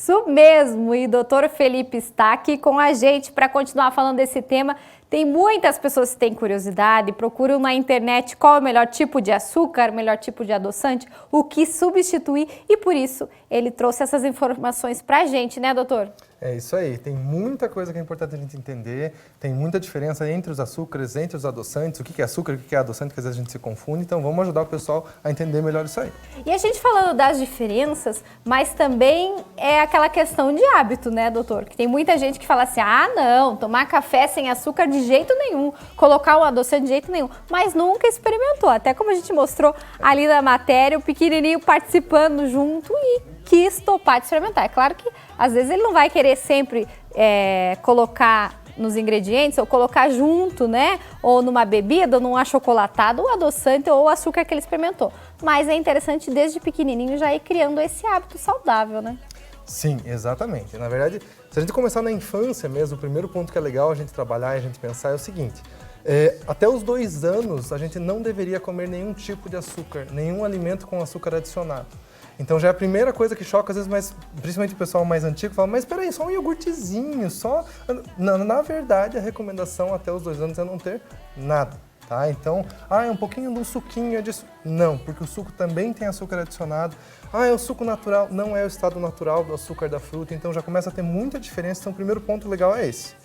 Isso mesmo, e doutor Felipe está aqui com a gente para continuar falando desse tema. Tem muitas pessoas que têm curiosidade, procuram na internet qual é o melhor tipo de açúcar, o melhor tipo de adoçante, o que substituir, e por isso ele trouxe essas informações para a gente, né, doutor? É isso aí, tem muita coisa que é importante a gente entender, tem muita diferença entre os açúcares, entre os adoçantes, o que é açúcar, o que é adoçante, que às vezes a gente se confunde, então vamos ajudar o pessoal a entender melhor isso aí. E a gente falando das diferenças, mas também é aquela questão de hábito, né, doutor? Que tem muita gente que fala assim, ah, não, tomar café sem açúcar de jeito nenhum, colocar um adoçante de jeito nenhum, mas nunca experimentou, até como a gente mostrou ali na matéria, o pequenininho participando junto e quis topar de experimentar. É claro que às vezes ele não vai querer sempre colocar nos ingredientes ou colocar junto, né? Ou numa bebida, ou num achocolatado, o adoçante ou o açúcar que ele experimentou. Mas é interessante desde pequenininho já ir criando esse hábito saudável, né? Sim, exatamente. Na verdade, se a gente começar na infância mesmo, o primeiro ponto que é legal a gente trabalhar e a gente pensar é o seguinte. Até os 2 anos, a gente não deveria comer nenhum tipo de açúcar, nenhum alimento com açúcar adicionado. Então já é a primeira coisa que choca, às vezes, mas, principalmente o pessoal mais antigo, fala, mas peraí, só um iogurtezinho, só... Na verdade, a recomendação até os 2 anos é não ter nada, tá? Então, é um pouquinho de um suquinho disso. Não, porque o suco também tem açúcar adicionado. É o suco natural, não é o estado natural do açúcar da fruta, então já começa a ter muita diferença, então o primeiro ponto legal é esse.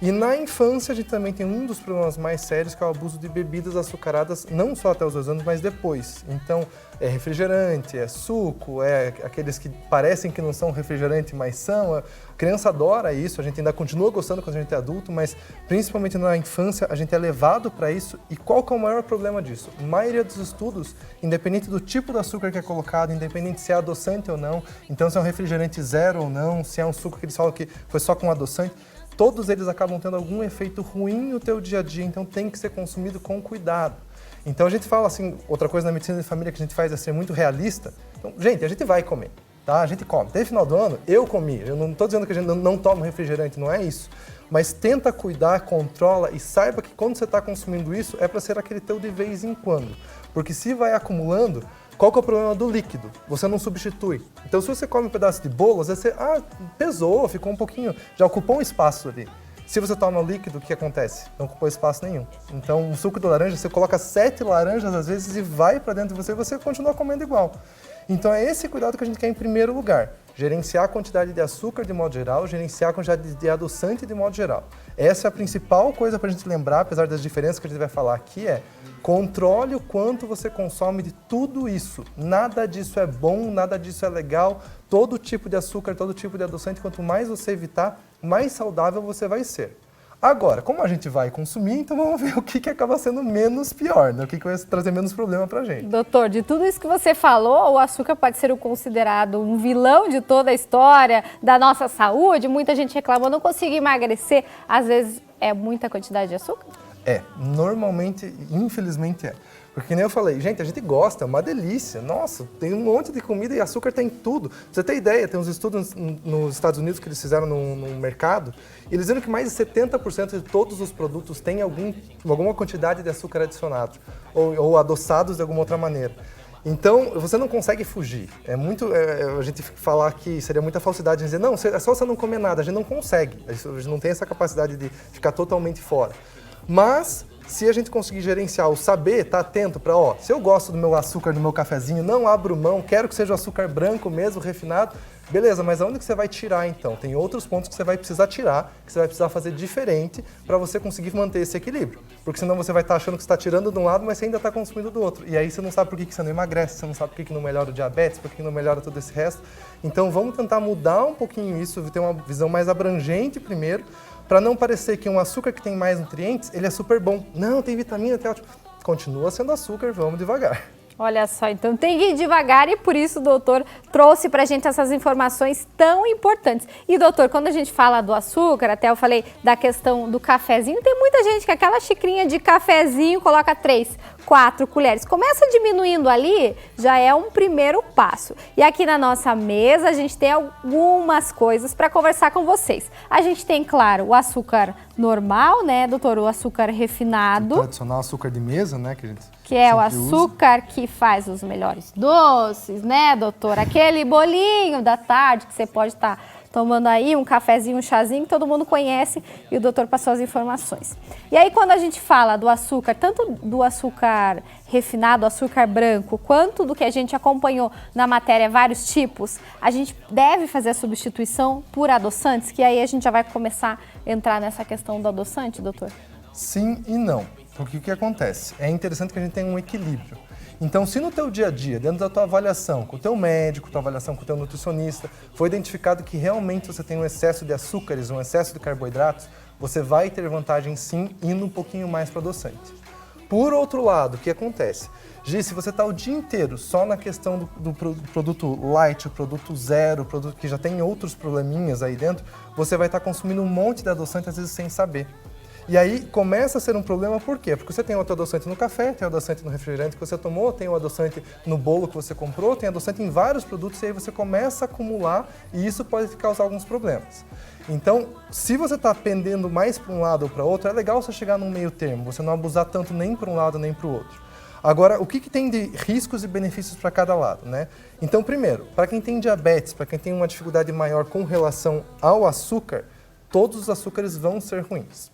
E na infância a gente também tem um dos problemas mais sérios, que é o abuso de bebidas açucaradas, não só até os 2 anos, mas depois. Então, é refrigerante, é suco, é aqueles que parecem que não são refrigerante, mas são. A criança adora isso, a gente ainda continua gostando quando a gente é adulto, mas principalmente na infância a gente é levado para isso. E qual que é o maior problema disso? A maioria dos estudos, independente do tipo de açúcar que é colocado, independente se é adoçante ou não, então se é um refrigerante zero ou não, se é um suco que eles falam que foi só com adoçante, todos eles acabam tendo algum efeito ruim no teu dia a dia, então tem que ser consumido com cuidado. Então a gente fala assim, outra coisa na medicina de família que a gente faz é ser muito realista. Então, gente, a gente vai comer, tá? A gente come. Até final do ano, eu comi. Eu não estou dizendo que a gente não toma refrigerante, não é isso. Mas tenta cuidar, controla e saiba que quando você está consumindo isso, é para ser aquele teu de vez em quando. Porque se vai acumulando, qual que é o problema do líquido? Você não substitui. Então, se você come um pedaço de bolo, às vezes você, pesou, ficou um pouquinho, já ocupou um espaço ali. Se você toma o líquido, o que acontece? Não ocupou espaço nenhum. Então, um suco de laranja, você coloca 7 laranjas às vezes e vai para dentro de você e você continua comendo igual. Então, é esse cuidado que a gente quer em primeiro lugar. Gerenciar a quantidade de açúcar de modo geral, gerenciar a quantidade de adoçante de modo geral. Essa é a principal coisa para a gente lembrar, apesar das diferenças que a gente vai falar aqui, controle o quanto você consome de tudo isso. Nada disso é bom, nada disso é legal. Todo tipo de açúcar, todo tipo de adoçante, quanto mais você evitar, mais saudável você vai ser. Agora, como a gente vai consumir, então vamos ver o que acaba sendo menos pior, né? O que vai trazer menos problema pra gente. Doutor, de tudo isso que você falou, o açúcar pode ser considerado um vilão de toda a história da nossa saúde. Muita gente reclama, não consigo emagrecer. Às vezes é muita quantidade de açúcar? Normalmente, infelizmente é. Porque que nem eu falei, gente, a gente gosta, é uma delícia. Nossa, tem um monte de comida e açúcar tem tudo. Pra você ter ideia, tem uns estudos nos Estados Unidos que eles fizeram no mercado, e eles viram que mais de 70% de todos os produtos têm alguma quantidade de açúcar adicionado, ou adoçados de alguma outra maneira. Então, você não consegue fugir. A gente falar que seria muita falsidade dizer, não, é só você não comer nada. A gente não consegue, a gente não tem essa capacidade de ficar totalmente fora. Mas, se a gente conseguir gerenciar o saber, tá atento para, se eu gosto do meu açúcar, do meu cafezinho, não abro mão, quero que seja o açúcar branco mesmo, refinado, beleza, mas aonde que você vai tirar então? Tem outros pontos que você vai precisar tirar, que você vai precisar fazer diferente para você conseguir manter esse equilíbrio. Porque senão você vai estar achando que você está tirando de um lado, mas você ainda está consumindo do outro. E aí você não sabe por que você não emagrece, você não sabe por que não melhora o diabetes, por que não melhora todo esse resto. Então vamos tentar mudar um pouquinho isso, ter uma visão mais abrangente primeiro, para não parecer que um açúcar que tem mais nutrientes, ele é super bom. Não, tem vitamina, tem ótimo. Continua sendo açúcar, vamos devagar. Olha só, então tem que ir devagar e por isso o doutor trouxe pra gente essas informações tão importantes. E doutor, quando a gente fala do açúcar, até eu falei da questão do cafezinho, tem muita gente que aquela xicrinha de cafezinho coloca 3. 4 colheres. Começa diminuindo ali, já é um primeiro passo. E aqui na nossa mesa a gente tem algumas coisas para conversar com vocês. A gente tem, claro, o açúcar normal, né, doutor? O açúcar refinado. O tradicional açúcar de mesa, né? Que é o açúcar que faz os melhores doces, né, doutor? Aquele bolinho da tarde que você pode estar tomando aí um cafezinho, um chazinho, que todo mundo conhece e o doutor passou as informações. E aí quando a gente fala do açúcar, tanto do açúcar refinado, açúcar branco, quanto do que a gente acompanhou na matéria, vários tipos, a gente deve fazer a substituição por adoçantes, que aí a gente já vai começar a entrar nessa questão do adoçante, doutor? Sim e não. Porque o que acontece? É interessante que a gente tenha um equilíbrio. Então, se no teu dia a dia, dentro da tua avaliação com o teu médico, tua avaliação com o teu nutricionista, foi identificado que realmente você tem um excesso de açúcares, um excesso de carboidratos, você vai ter vantagem sim indo um pouquinho mais para adoçante. Por outro lado, o que acontece? Gi, se você está o dia inteiro só na questão do produto light, o produto zero, o produto que já tem outros probleminhas aí dentro, você vai estar consumindo um monte de adoçante às vezes sem saber. E aí começa a ser um problema, por quê? Porque você tem o adoçante no café, tem o adoçante no refrigerante que você tomou, tem o adoçante no bolo que você comprou, tem adoçante em vários produtos e aí você começa a acumular e isso pode causar alguns problemas. Então, se você está pendendo mais para um lado ou para outro, é legal você chegar num meio termo, você não abusar tanto nem para um lado nem para o outro. Agora, o que tem de riscos e benefícios para cada lado, né? Então, primeiro, para quem tem diabetes, para quem tem uma dificuldade maior com relação ao açúcar, todos os açúcares vão ser ruins.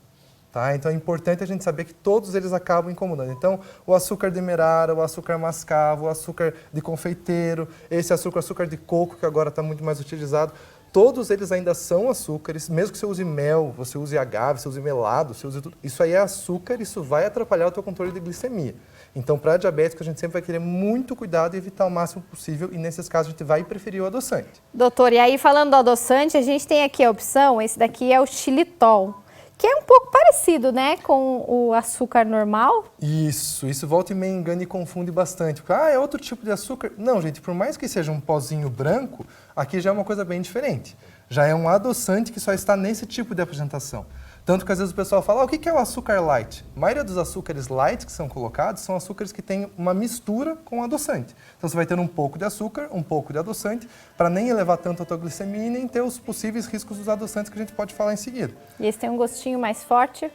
Tá? Então é importante a gente saber que todos eles acabam incomodando. Então, o açúcar demerara, o açúcar mascavo, o açúcar de confeiteiro, esse açúcar de coco, que agora está muito mais utilizado, todos eles ainda são açúcares, mesmo que você use mel, você use agave, você use melado, você use tudo, isso aí é açúcar, isso vai atrapalhar o teu controle de glicemia. Então, para diabético, a gente sempre vai querer muito cuidado e evitar o máximo possível, e nesses casos a gente vai preferir o adoçante. Doutor, e aí falando do adoçante, a gente tem aqui a opção, esse daqui é o xilitol, que é um pouco parecido, né, com o açúcar normal. Isso volta e meia engana e confunde bastante. Porque, é outro tipo de açúcar. Não, gente, por mais que seja um pozinho branco, aqui já é uma coisa bem diferente. Já é um adoçante que só está nesse tipo de apresentação. Tanto que às vezes o pessoal fala, o que é o açúcar light? A maioria dos açúcares light que são colocados são açúcares que têm uma mistura com adoçante. Então você vai ter um pouco de açúcar, um pouco de adoçante, para nem elevar tanto a tua glicemia e nem ter os possíveis riscos dos adoçantes que a gente pode falar em seguida. E esse tem um gostinho mais forte?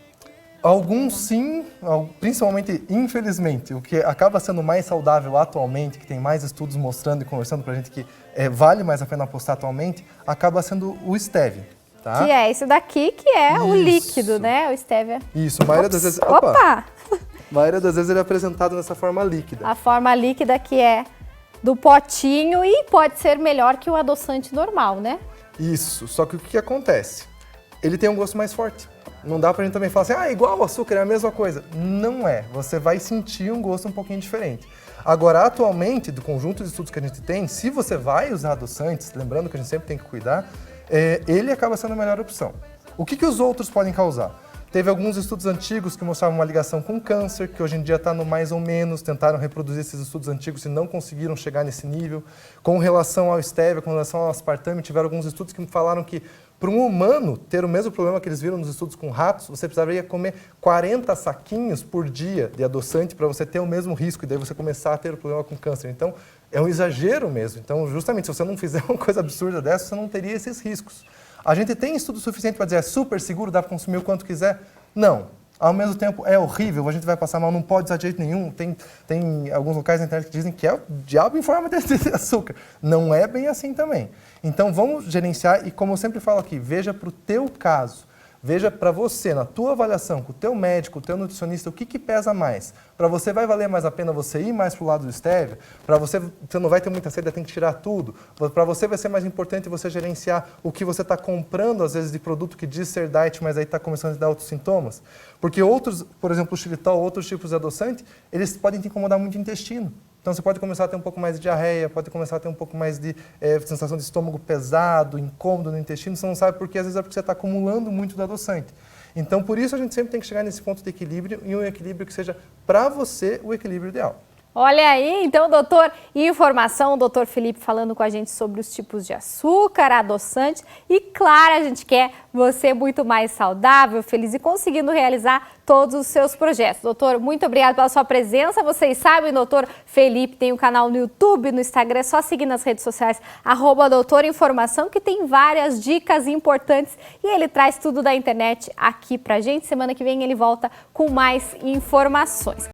Alguns sim, principalmente, infelizmente, o que acaba sendo mais saudável atualmente, que tem mais estudos mostrando e conversando pra gente que vale mais a pena apostar atualmente, acaba sendo o stevia. Tá? Que é esse daqui, que é o líquido, né? O stevia. Isso, a maioria das vezes... Opa! A maioria das vezes ele é apresentado nessa forma líquida. A forma líquida que é do potinho e pode ser melhor que o adoçante normal, né? Isso, só que o que acontece? Ele tem um gosto mais forte. Não dá pra gente também falar assim, igual o açúcar, é a mesma coisa. Não é, você vai sentir um gosto um pouquinho diferente. Agora, atualmente, do conjunto de estudos que a gente tem, se você vai usar adoçantes, lembrando que a gente sempre tem que cuidar, ele acaba sendo a melhor opção. O que os outros podem causar? Teve alguns estudos antigos que mostravam uma ligação com câncer, que hoje em dia está no mais ou menos, tentaram reproduzir esses estudos antigos e não conseguiram chegar nesse nível. Com relação ao stevia, com relação ao aspartame, tiveram alguns estudos que falaram que para um humano ter o mesmo problema que eles viram nos estudos com ratos, você precisaria comer 40 saquinhos por dia de adoçante para você ter o mesmo risco e daí você começar a ter o problema com câncer. Então, é um exagero mesmo. Então, justamente, se você não fizer uma coisa absurda dessa, você não teria esses riscos. A gente tem estudo suficiente para dizer é super seguro, dá para consumir o quanto quiser? Não. Ao mesmo tempo, é horrível, a gente vai passar mal, não pode usar de jeito nenhum. Tem alguns locais na internet que dizem que é o diabo em forma de açúcar. Não é bem assim também. Então, vamos gerenciar e, como eu sempre falo aqui, veja para o teu caso. Veja para você, na tua avaliação, com o teu médico, o teu nutricionista, o que pesa mais. Para você vai valer mais a pena você ir mais para o lado do stevia? Para você não vai ter muita sede, tem que tirar tudo? Para você vai ser mais importante você gerenciar o que você está comprando, às vezes, de produto que diz ser diet, mas aí está começando a dar outros sintomas? Porque outros, por exemplo, o xilitol, outros tipos de adoçante, eles podem te incomodar muito o intestino. Então, você pode começar a ter um pouco mais de diarreia, pode começar a ter um pouco mais de sensação de estômago pesado, incômodo no intestino, você não sabe por quê, às vezes é porque você está acumulando muito do adoçante. Então, por isso a gente sempre tem que chegar nesse ponto de equilíbrio e um equilíbrio que seja, para você, o equilíbrio ideal. Olha aí, então, doutor, informação, o doutor Felipe falando com a gente sobre os tipos de açúcar, adoçante e, claro, a gente quer você muito mais saudável, feliz e conseguindo realizar todos os seus projetos. Doutor, muito obrigada pela sua presença. Vocês sabem, doutor Felipe tem um canal no YouTube, no Instagram, é só seguir nas redes sociais, @doutorinformação, que tem várias dicas importantes e ele traz tudo da internet aqui pra gente. Semana que vem ele volta com mais informações.